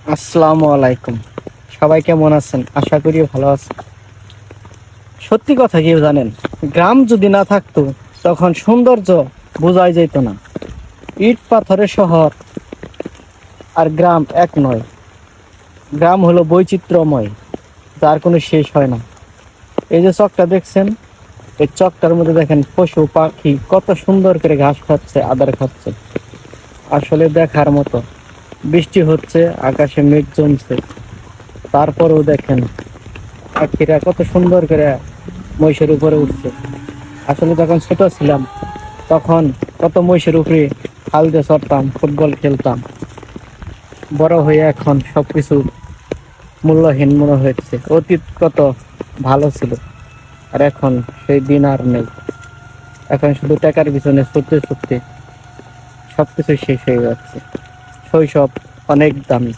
আসসালামু আলাইকুম। সবাই কেমন আছেন? আশা করি ভালো আছেন। সত্যি কথা কি জানেন, গ্রাম যদি না থাকতো তখন সৌন্দর্য বোঝাই যেত না। ইট পাথরের শহর আর গ্রাম এক নয়। গ্রাম হলো বৈচিত্র্যময়, যার কোনো শেষ হয় না। এই যে চকটা দেখছেন, এই চকটার মধ্যে দেখেন পশু পাখি কত সুন্দর করে ঘাস খাচ্ছে, আদার খাচ্ছে। আসলে দেখার মতো। বৃষ্টি হচ্ছে, আকাশে মেঘ জমছে, তারপরেও দেখেন পাখিরা কত সুন্দর করে মহিষের উপরে উঠছে। আসলে যখন ছোট ছিলাম তখন কত মহিষের উপরে হাল দিয়ে চড়তাম, ফুটবল খেলতাম। বড় হয়ে এখন সবকিছু মূল্যহীন মনে হচ্ছে। অতীত কত ভালো ছিল, আর এখন সেই দিন আর নেই। এখন শুধু টাকার পিছনে ছুটতে ছুটতে সবকিছু শেষ হয়ে যাচ্ছে। শৈশব অনেক দামি।